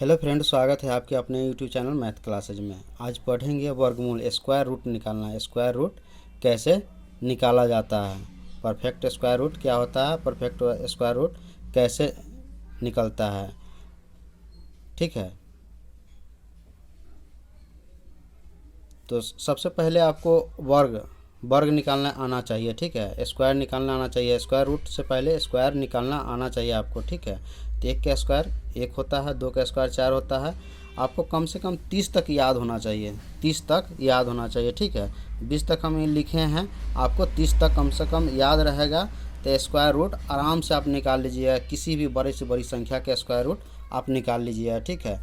Hello friend, स्वागत है आपके अपने यूट्यूब चैनल मैथ क्लासेज में। आज पढ़ेंगे वर्गमूल, स्क्वायर रूट निकालना है। स्क्वायर रूट कैसे निकाला जाता है, परफेक्ट स्क्वायर रूट क्या होता है, परफेक्ट स्क्वायर रूट कैसे निकलता है। ठीक है, तो सबसे पहले आपको वर्ग निकालना आना चाहिए। ठीक है, स्क्वायर निकालना आना चाहिए। स्क्वायर रूट से पहले स्क्वायर निकालना आना चाहिए आपको। ठीक है, तो एक का स्क्वायर एक होता है, दो का स्क्वायर चार होता है। आपको कम से कम 30 तक याद होना चाहिए, 30 तक याद होना चाहिए। ठीक है, 20 तक हम लिखे हैं, आपको 30 तक कम से कम याद रहेगा तो स्क्वायर रूट आराम से आप निकाल लीजिएगा। किसी भी बड़ी से बड़ी संख्या के स्क्वायर रूट आप निकाल लीजिएगा। ठीक है,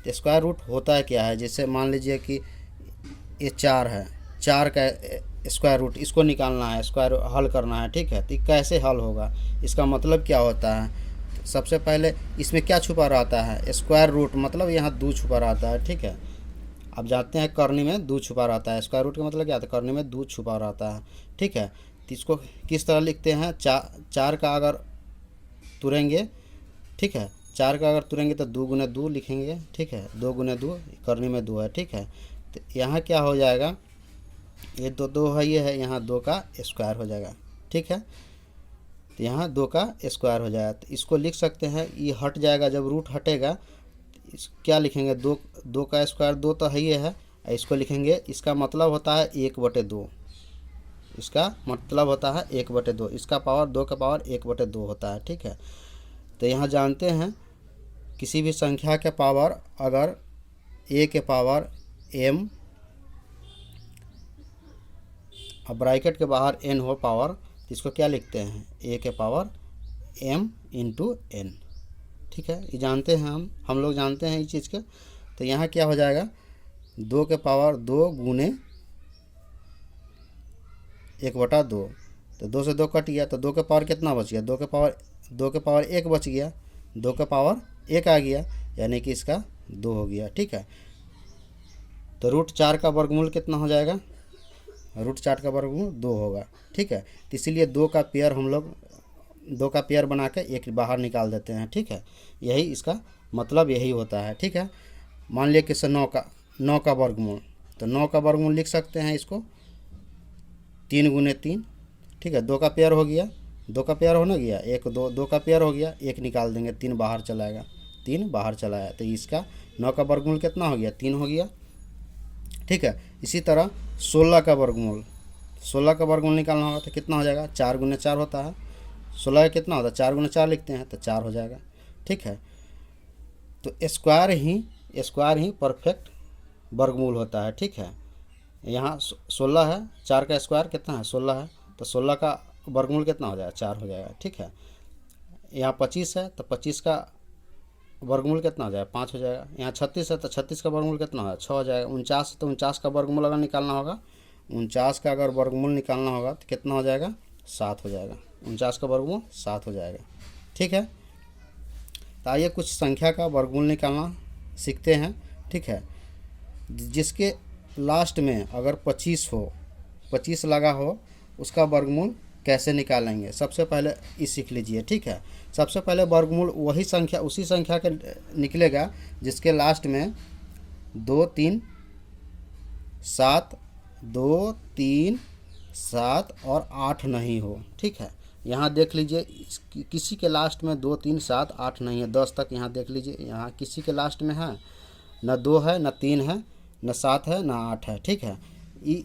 तो स्क्वायर रूट होता है क्या है, जैसे मान लीजिए कि ये 4 है, 4 का स्क्वायर रूट इसको निकालना है, स्क्वायर हल करना है। ठीक है, तो कैसे हल होगा, इसका मतलब क्या होता है। सबसे पहले इसमें क्या छुपा रहता है, स्क्वायर रूट मतलब यहाँ 2 छुपा रहता है। ठीक है, आप जानते हैं करनी में 2 छुपा रहता है। स्क्वायर रूट का मतलब क्या होता है, करनी में 2 छुपा रहता है। ठीक है, तो इसको किस तरह लिखते हैं, 4 का अगर तुरेंगे, ठीक है, 4 का अगर तुरेंगे तो 2 गुने 2 लिखेंगे। ठीक है, 2 गुने 2 करनी में 2 है। ठीक है, तो यहाँ क्या हो जाएगा, ये 2 है, ये है, यहाँ 2 का स्क्वायर हो जाएगा। ठीक है, तो यहाँ 2 का स्क्वायर हो जाएगा। तो इसको लिख सकते हैं, ये हट जाएगा, जब रूट हटेगा क्या लिखेंगे, 2 का स्क्वायर 2 तो है ही है, इसको लिखेंगे, इसका मतलब होता है 1/2। इसका मतलब होता है 1/2, इसका पावर 2 का पावर 1/2 होता है। ठीक है, तो यहाँ जानते हैं किसी भी संख्या के पावर अगर a के पावर m और ब्रैकेट के बाहर n हो पावर, तो इसको क्या लिखते हैं, a के पावर m इंटू n। ठीक है, ये जानते हैं हम लोग जानते हैं इस चीज़ के। तो यहाँ क्या हो जाएगा, 2 के पावर 2 गुने 1/2, तो 2 से 2 कट गया, तो 2 के पावर कितना बच गया, 2 के पावर 1 बच गया, 2 के पावर 1 आ गया, यानी कि इसका 2 हो गया। ठीक है, तो रूट 4 का वर्गमूल कितना हो जाएगा, रूट 4 का वर्गमूल 2 होगा। ठीक है, तो इसीलिए 2 का पेयर हम लोग 2 का पेयर बना के एक बाहर निकाल देते हैं। ठीक है, यही इसका मतलब यही होता है। ठीक है, मान लिया कि 9 का वर्गमूल, तो 9 का वर्गमूल लिख सकते हैं इसको 3 गुने 3। ठीक है, 2 का पेयर हो गया, 2 का पेयर होना गया, 1 2 2 का पेयर हो गया, 1 निकाल देंगे, 3 बाहर चलाएगा, 3 बाहर चलाया, तो इसका 9 का वर्गमूल कितना हो गया, 3 हो गया। ठीक है, इसी तरह 16 का वर्गमूल, 16 का वर्गमूल निकालना होगा तो कितना हो जाएगा, 4 गुने 4 होता है, 16 का कितना होता है, 4 गुने 4 लिखते हैं तो 4 हो जाएगा। ठीक है, तो स्क्वायर ही परफेक्ट वर्गमूल होता है। ठीक है, यहाँ 16 है, 4 का स्क्वायर कितना है, 16 है, तो 16 का वर्गमूल कितना हो जाएगा, 4 हो जाएगा। ठीक है, यहाँ 25 है, तो 25 का वर्गमूल कितना हो जाएगा, 5 हो जाएगा। यहाँ 36 है, तो 36 का वर्गमूल कितना होगा, 6 हो जाएगा। 49 है, तो 49 का वर्गमूल अगर निकालना होगा, 49 का अगर वर्गमूल निकालना होगा तो कितना हो जाएगा, 7 हो जाएगा। 49 का वर्गमूल 7 हो जाएगा। ठीक है, तो आइए कुछ संख्या का वर्गमूल निकालना सीखते हैं। ठीक है, जिसके लास्ट में अगर 25 हो, 25 लगा हो, उसका वर्गमूल कैसे निकालेंगे, सबसे पहले ये सीख लीजिए। ठीक है, सबसे पहले वर्गमूल उसी संख्या के निकलेगा जिसके लास्ट में 2 3 7 2 3 7 और 8 नहीं हो। ठीक है, यहाँ देख लीजिए किसी के लास्ट में 2 3 7 8 नहीं है, 10 तक यहाँ देख लीजिए, यहाँ किसी के लास्ट में है, न 2 है, न 3 है, न 7 है, न 8 है। ठीक है,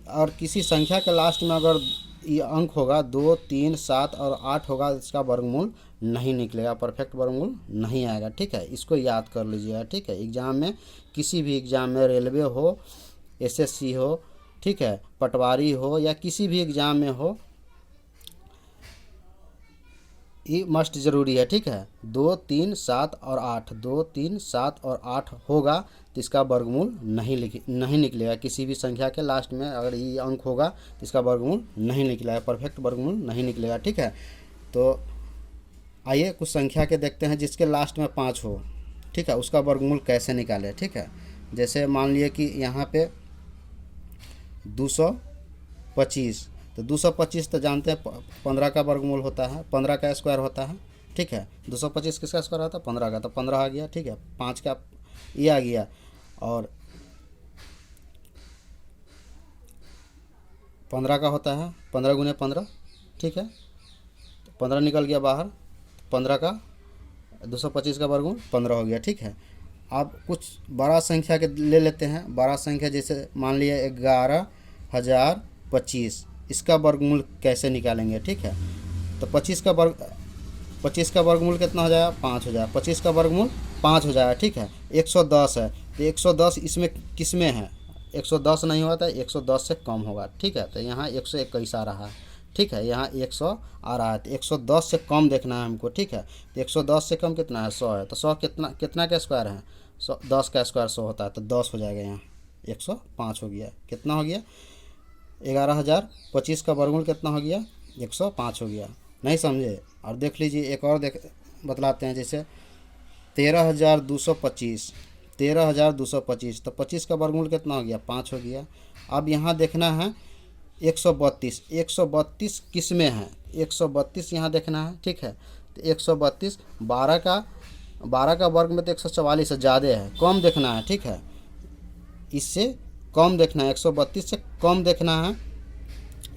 और किसी संख्या के लास्ट में अगर ये अंक होगा 2 3 7 और 8 होगा, इसका वर्गमूल नहीं निकलेगा, परफेक्ट वर्गमूल नहीं आएगा। ठीक है, इसको याद कर लीजिएगा। ठीक है, एग्ज़ाम में, किसी भी एग्ज़ाम में, रेलवे हो, एसएससी हो, ठीक है, पटवारी हो, या किसी भी एग्ज़ाम में हो, ये मस्ट ज़रूरी है। ठीक है, 2 3 7 और 8, 2 3 7 और 8 होगा तो इसका वर्गमूल नहीं निकलेगा। किसी भी संख्या के लास्ट में अगर ये अंक होगा तो इसका वर्गमूल नहीं निकलेगा, परफेक्ट वर्गमूल नहीं निकलेगा। ठीक है, तो आइए कुछ संख्या के देखते हैं जिसके लास्ट में 5 हो। ठीक है, उसका वर्गमूल कैसे निकालें। ठीक है, जैसे मान लिए कि यहाँ पे 225, तो 225 तो जानते हैं 15 का वर्गमूल होता है, 15 का स्क्वायर होता है। ठीक है, 225 किसका स्क्वायर होता है, 15 का, तो 15 आ गया। ठीक है, 5 का ये आ गया। और 15 का होता है 15 गुने 15, ठीक है, 15 निकल गया बाहर, 15 का 225 का वर्गमूल 15 हो गया, ठीक है। अब कुछ बड़ा संख्या के ले लेते हैं। बड़ा संख्या जैसे मान लिया 11,025, इसका वर्गमूल कैसे निकालेंगे, ठीक है। तो 25 का वर्गमूल कितना हो जाएगा, 5 हो जाएगा। 25 का वर्गमूल 5 हो जाएगा, ठीक है। 110 है तो 110 इसमें किस में है, 110 नहीं होता है, 110 से कम होगा, ठीक है। तो यहाँ 121 आ रहा है, ठीक है, यहाँ 100 आ रहा है, तो 110 से कम देखना है हमको, ठीक है। तो 110 से कम कितना है, 100 है, तो 100 कितना का स्क्वायर है, 10 का स्क्वायर 100 होता है, तो 10 हो जाएगा, यहाँ 105 हो गया। कितना हो गया, 11,025 का वर्गमूल कितना हो गया, 105 हो गया। नहीं समझे, और देख लीजिए एक और बतलाते हैं, जैसे 13,225, 13,225, तो 25 का वर्गमूल कितना हो गया, 5 हो गया। अब यहाँ देखना है 132, 132 किस में है, 132 यहाँ देखना है, ठीक है। तो 132 12 का वर्ग में तो 144 से ज़्यादा है, कम देखना है, ठीक है, इससे कम देखना है, 132 से कम देखना है,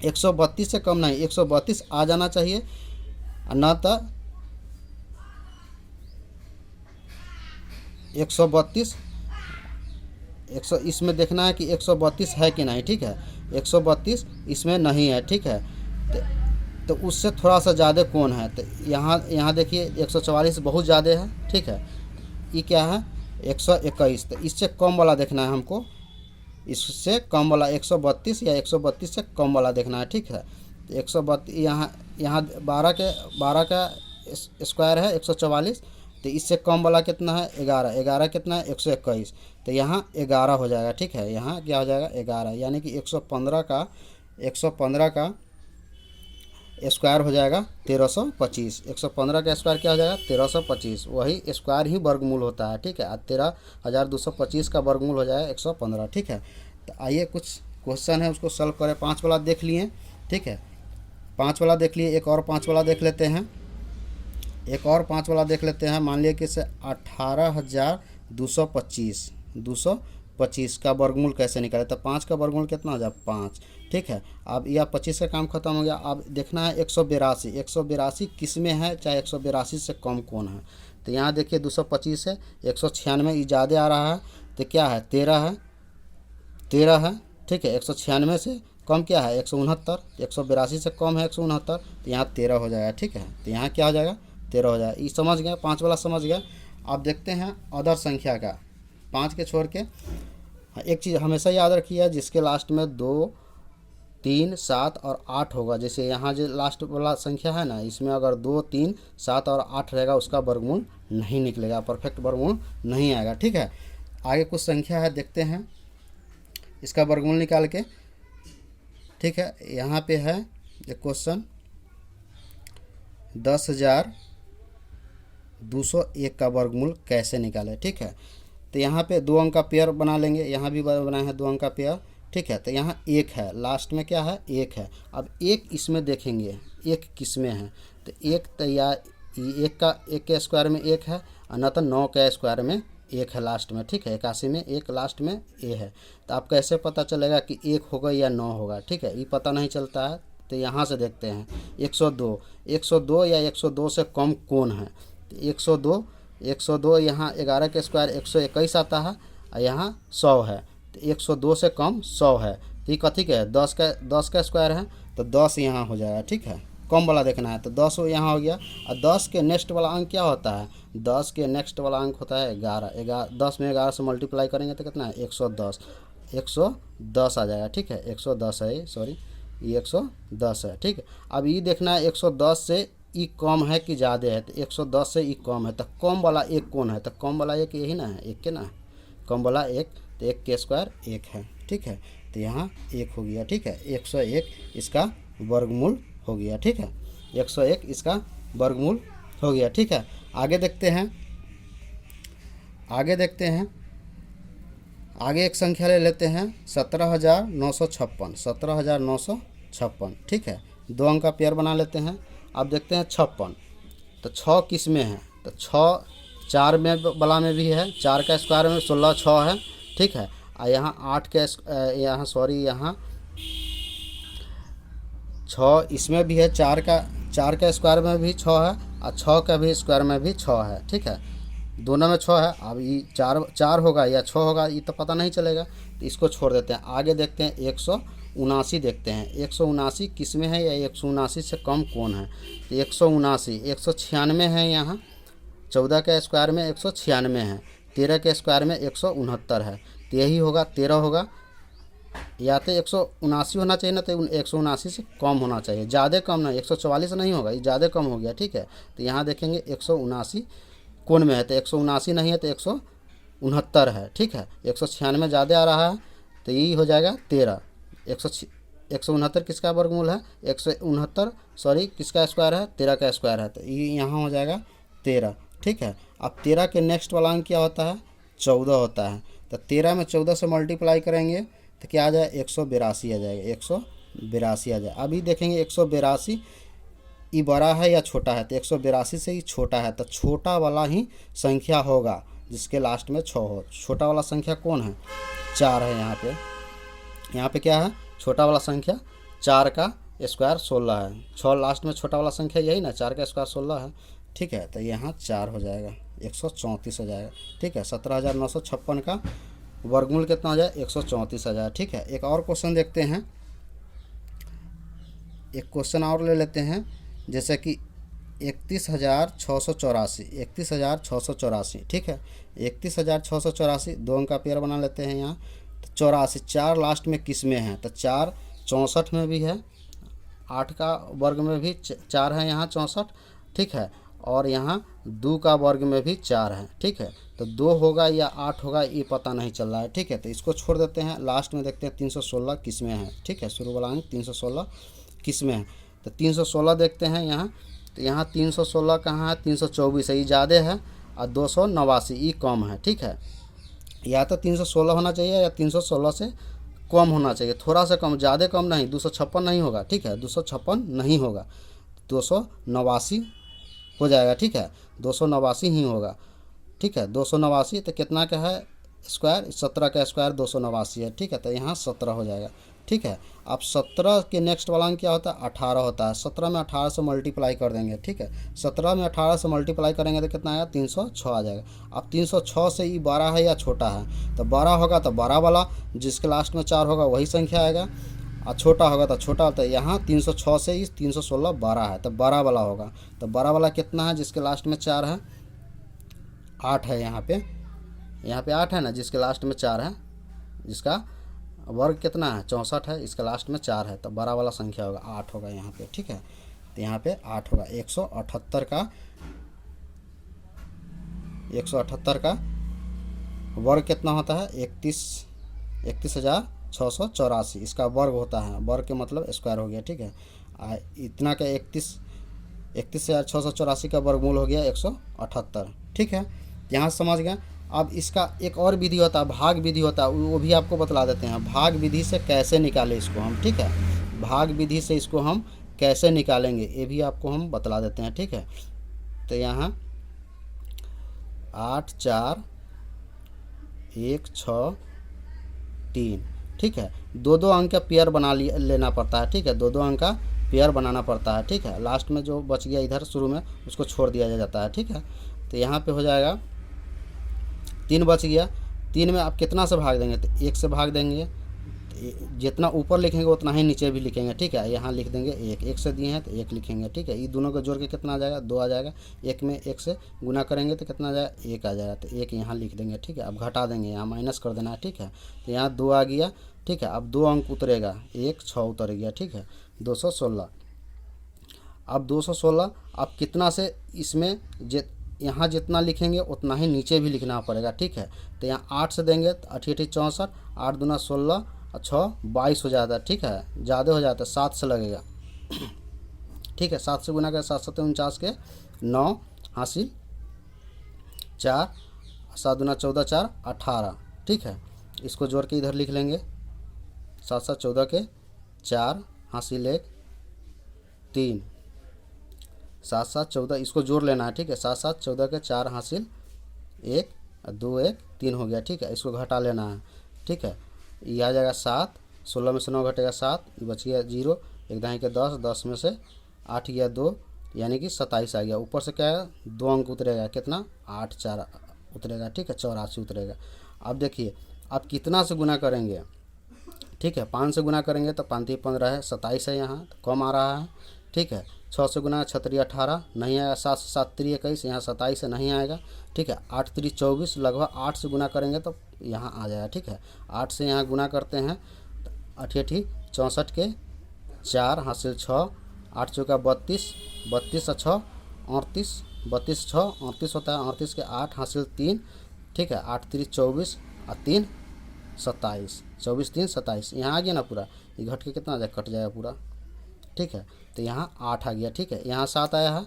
132 से कम नहीं, 132 आ जाना चाहिए, न तो 132 इसमें देखना है कि 132 है कि नहीं, ठीक है। 132 इसमें नहीं है, ठीक है। तो उससे थोड़ा सा ज़्यादा कौन है, तो यहाँ देखिए 144 बहुत ज़्यादा है, ठीक है। ये क्या है, 121, तो इससे कम वाला देखना है हमको, इससे कम वाला 132 या 132 से कम वाला देखना है, ठीक है। तो 132 यहाँ 12 का स्क्वायर है 144, तो इससे कम वाला कितना है, 11 कितना है, 121, तो यहाँ 11 हो जाएगा, ठीक है। यहाँ क्या हो जाएगा, 11, यानी कि 115 का स्क्वायर हो जाएगा 1325। 115 का स्क्वायर क्या हो जाएगा, 1325, वही स्क्वायर ही वर्गमूल होता है, ठीक है। 13,225 का वर्गमूल हो जाएगा 115, ठीक है। तो आइए कुछ क्वेश्चन है उसको सॉल्व करें। 5 वाला देख लिए, ठीक है, 5 वाला देख लिए, एक और 5 वाला देख लेते हैं, एक और 5 वाला देख लेते हैं। मान लिया कि इसे 18,225 का वर्गमूल कैसे निकाले, तो 5 का वर्गमूल कितना हो जाए, 5, ठीक है। अब यह 25 का काम खत्म हो गया। अब देखना है 182 किस में है, चाहे 182 से कम कौन है। तो यहाँ देखिए 225 है, 196 ज़्यादा आ रहा है, तो क्या है, 13 है, ठीक है। 196 से कम क्या है, 169, 182 से कम है 169, तो यहाँ 13 हो जाएगा, ठीक है। तो यहाँ क्या हो जाएगा, 13 हो जाएगा। ये समझ गए, 5 वाला समझ गए। अब देखते हैं अदर संख्या का, 5 के छोड़ के। एक चीज़ हमेशा याद रखिए, जिसके लास्ट में 2, 3, 7 और 8 होगा, जैसे यहाँ जो लास्ट वाला संख्या है ना, इसमें अगर 2, 3, 7 और 8 रहेगा, उसका वर्गमूल नहीं निकलेगा, परफेक्ट वर्गमूल नहीं आएगा, ठीक है। आगे कुछ संख्या है, देखते हैं इसका वर्गमूल निकाल के, ठीक है। यहाँ पे है एक क्वेश्चन, 10,201 का वर्गमूल कैसे निकाले, ठीक है। तो यहाँ पे 2 अंक का पेयर बना लेंगे, यहाँ भी बनाया है 2 अंक का पेयर, ठीक है। तो यहाँ 1 है, लास्ट में क्या है, 1 है। अब 1 इसमें देखेंगे, 1 किस में है, तो 1 तो या 1 के स्क्वायर में 1 है, और न तो 9 के स्क्वायर में 1 है लास्ट में, ठीक है। 81 में 1 लास्ट में ए है। तो आप कैसे पता चलेगा कि 1 होगा या 9 होगा, ठीक है, ये पता नहीं चलता है। तो यहाँ से देखते हैं 102 या 102 से कम कौन है, तो 102 यहाँ 11 के स्क्वायर 121 आता है, और यहाँ 100 है, तो 102 से कम 100 है, तो ये कथी का है, 10 का स्क्वायर है, तो 10 यहाँ हो जाएगा, ठीक है। कम वाला देखना है, तो 10 यहाँ हो गया। और 10 के नेक्स्ट वाला अंक क्या होता है, 10 के नेक्स्ट वाला अंक होता है 11। 10 में 11 से मल्टीप्लाई करेंगे तो कितना है, 110 आ जाएगा, ठीक है। 110 है, सॉरी, ये 110 है, ठीक है। अब ये देखना है 110 से ई कम है कि ज़्यादा है, तो 110 से ई कम है, तो कम वाला 1 कौन है, तो कम वाला 1 यही ना है, 1 के ना है, कम वाला 1, तो 1 के स्क्वायर 1 है, ठीक है। तो यहाँ 1 हो गया, ठीक है। 101 इसका वर्गमूल हो गया, ठीक है। 101 इसका वर्गमूल हो गया, ठीक है। आगे देखते हैं, आगे एक संख्या ले लेते हैं, 17,956, ठीक है। 2 अंक का पेयर बना लेते हैं। अब देखते हैं 56, तो 6 किस में है, तो 6 4 में वाला में भी है, 4 का स्क्वायर में 16 6 है, ठीक है। और यहाँ 8 के यहाँ सॉरी यहाँ 6 इसमें भी है, 4 का स्क्वायर में भी 6 है और 6 का भी स्क्वायर में भी 6 है, ठीक है। दोनों में 6 है। अब ये 4 होगा या 6 होगा ये तो पता नहीं चलेगा, तो इसको छोड़ देते हैं। आगे देखते हैं 179 देखते हैं। 179 किस में है या 179 से कम कौन है? तो 179 196 है यहाँ, 14 के स्क्वायर में 196 है, 13 के स्क्वायर में 169 है, तो यही होगा 13 होगा। या तो 179 होना चाहिए ना, तो 179 से कम होना चाहिए, ज़्यादा कम नहीं, 144 नहीं होगा, ये ज़्यादा कम हो गया, ठीक है। तो यहाँ देखेंगे 179 कौन में है, तो 179 नहीं है तो 169 है, ठीक है। 196 ज़्यादा आ रहा है तो यही हो जाएगा 13। 169 किसका वर्गमूल है? 169 सॉरी किसका स्क्वायर है? 13 का स्क्वायर है, तो ये यहाँ हो जाएगा 13, ठीक है। अब 13 के नेक्स्ट वाला अंक क्या होता है? 14 होता है। तो 13 में 14 से मल्टीप्लाई करेंगे तो क्या आ जाएगा? 182 आ जाएगा, 182 आ जाएगा। अभी देखेंगे 182 ये बड़ा है या छोटा है, तो 182 से ही छोटा है, तो छोटा वाला ही संख्या होगा जिसके लास्ट में 6 हो। छोटा वाला संख्या कौन है? 4 है। यहाँ पे क्या है? छोटा वाला संख्या 4 का स्क्वायर 16 है, 6 लास्ट में छोटा वाला संख्या यही ना, 4 का स्क्वायर 16 है, ठीक है। तो यहाँ 4 हो जाएगा, 134 हो जाएगा, ठीक है। 17,956 का वर्गमूल कितना हो जाए? 134 हो जाए, ठीक है। एक और क्वेश्चन देखते हैं, एक क्वेश्चन और ले लेते हैं, जैसे कि 31,684, ठीक है। 31,684 दो अंक का पेयर बना लेते हैं यहाँ। तो 84 4 लास्ट में किस में है? तो 4 64 में भी है, 8 का वर्ग में भी 4 है यहाँ 64, ठीक है। और यहाँ 2 का वर्ग में भी 4 है, ठीक है। तो 2 होगा या 8 होगा ये पता नहीं चल रहा है, ठीक है। तो इसको छोड़ देते हैं, लास्ट में देखते हैं 316 किस में है, ठीक है। शुरू वाला अंक 316 किस में है? तो 316 देखते हैं यहाँ। तो यहाँ 316 कहाँ है? 324 है, ये ज़्यादा है, और 289 ये कम है, ठीक है। या तो 316 होना चाहिए या 316 से कम होना चाहिए, थोड़ा सा कम, ज़्यादा कम नहीं। 256 नहीं होगा, ठीक है, 256 नहीं होगा, 289 हो जाएगा, ठीक है। 289 ही होगा, ठीक है। 289 तो कितना का है स्क्वायर? 17 का स्क्वायर 289 है, ठीक है। तो यहाँ 17 हो जाएगा, ठीक है। अब 17 के नेक्स्ट वाला अंक क्या होता है? 18 होता है। 17 में 18 से मल्टीप्लाई कर देंगे, ठीक है। 17 में 18 से मल्टीप्लाई करेंगे तो कितना आएगा? 306 आ जाएगा। अब 306 से ये बड़ा है या छोटा है? तो बड़ा होगा तो बड़ा वाला जिसके लास्ट में 4 होगा वही संख्या आएगा, और छोटा होगा तो छोटा होता है। यहाँ 306 से इस 316 12 है, तो बड़ा वाला होगा। तो बड़ा वाला कितना है जिसके लास्ट में 4 है? 8 है। यहाँ पे 8 है ना, जिसके लास्ट में 4 है, जिसका वर्ग कितना है? 64 है, इसका लास्ट में 4 है, तो बड़ा वाला संख्या होगा 8 होगा यहाँ पे, ठीक है। तो यहाँ पे 8 होगा। 178 का वर्ग कितना होता है? 31,684 इसका वर्ग होता है। वर्ग के मतलब स्क्वायर हो गया, ठीक है। इतना का 31,684 का वर्गमूल हो गया 178, ठीक है। यहाँ समझ गए। अब इसका एक और विधि होता है, भाग विधि होता है, वो भी आपको बतला देते हैं। भाग विधि से कैसे निकालें इसको हम, ठीक है। भाग विधि से इसको हम कैसे निकालेंगे ये भी आपको हम बतला देते हैं, ठीक है। तो यहाँ 8 4 1 6 3, ठीक है। 2 अंक का पेयर बना लेना पड़ता है, ठीक है। 2 अंक का पेयर बनाना पड़ता है, ठीक है। लास्ट में जो बच गया इधर शुरू में उसको छोड़ दिया जाता है, ठीक है। तो यहाँ पे हो जाएगा 3 बच गया। 3 में आप कितना से भाग देंगे? तो 1 से भाग देंगे, जितना ऊपर लिखेंगे उतना ही नीचे भी लिखेंगे, ठीक है। यहाँ लिख देंगे 1 से दिए हैं तो 1 लिखेंगे, ठीक है। ये दोनों को जोड़ के कितना आ जाएगा? 2 आ जाएगा। 1 में 1 से गुना करेंगे तो कितना आ जाएगा? 1 आ जाएगा, तो 1 यहाँ लिख देंगे, ठीक है। अब घटा देंगे, यहाँ माइनस कर देना है, ठीक है। तो यहाँ 2 आ गया, ठीक है। अब 2 अंक उतरेगा, 1 6 उतर गया, ठीक है। 216। अब 216 आप कितना से इसमें यहाँ जितना लिखेंगे उतना ही नीचे भी लिखना पड़ेगा, ठीक है। तो यहाँ 8 से देंगे तो 8 8 64, 8 दूना 16 और 6 22 हो जाता है, ठीक है। ज़्यादा हो जाता है, 7 से लगेगा, ठीक है। 7 से गुना कर 7 7 49 के 9 हासिल 4, 7 दूना 14 4 18, ठीक है। इसको जोड़ के इधर लिख लेंगे, 7 7 14 के 4 हासिल 1 3, 7 7 14 इसको जोड़ लेना है, ठीक है। 7 7 14 के 4 हासिल 1 और 2 1 3 हो गया, ठीक है। इसको घटा लेना है, ठीक है। ये आ जाएगा 7, 16 में से 9 घटेगा 7, ये बच गया 0, एक दाएँ के 10, 10 में से 8 गया 2, यानी कि 27 आ गया। ऊपर से क्या है, 2 अंक उतरेगा, कितना 8 4 उतरेगा, ठीक है, 84 उतरेगा। अब देखिए आप कितना से गुना करेंगे, ठीक है। 5 से गुना करेंगे तो 5 3 15 है, 27 है, यहाँ तो कम आ रहा है, ठीक है। 6 से गुना 6 3 18 नहीं आएगा, 7 से 7 3 21, यहाँ 27 से नहीं आएगा, ठीक है। 8 3 24, लगभग 8 से गुना करेंगे तो यहाँ आ जाएगा, ठीक है। 8 से यहाँ गुना करते हैं, 8 8 64 के 4 हासिल 6, 8 चौका 32, 32 और 6 38, 32 6 38 होता है, 38 के 8 हासिल 3, ठीक है। 8 3 24 और 3 27, 24 3 27, यहाँ आ गया ना पूरा, ये घट के कितना आ जाएगा, कट जाएगा पूरा, ठीक है। तो यहाँ 8 आ गया, ठीक है। यहाँ 7 आया है,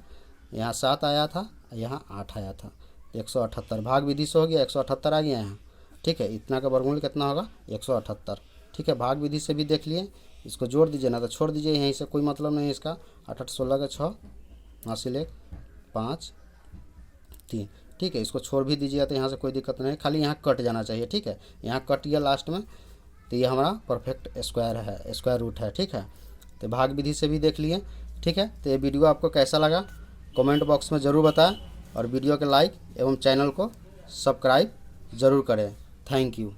यहाँ 7 आया था, यहाँ 8 आया था, 178 भाग विधि से हो गया, 178 आ गया यहाँ, ठीक है। इतना का वर्गमूल कितना होगा, 178, ठीक है। भाग विधि से भी देख लिए, इसको जोड़ दीजिए ना तो छोड़ दीजिए, यहीं से कोई मतलब नहीं है इसका। 8 8 16 का 6 हासिल 1 5 3, ठीक है। इसको छोड़ भी दीजिए तो यहाँ से कोई दिक्कत नहीं है, खाली यहाँ कट जाना चाहिए, ठीक है। यहाँ कट गया लास्ट में, तो ये हमारा परफेक्ट स्क्वायर है, स्क्वायर रूट है, ठीक है। तो भाग विधि से भी देख लिए, ठीक है। तो ये वीडियो आपको कैसा लगा कमेंट बॉक्स में ज़रूर बताएं, और वीडियो के लाइक एवं चैनल को सब्सक्राइब ज़रूर करें। Thank you.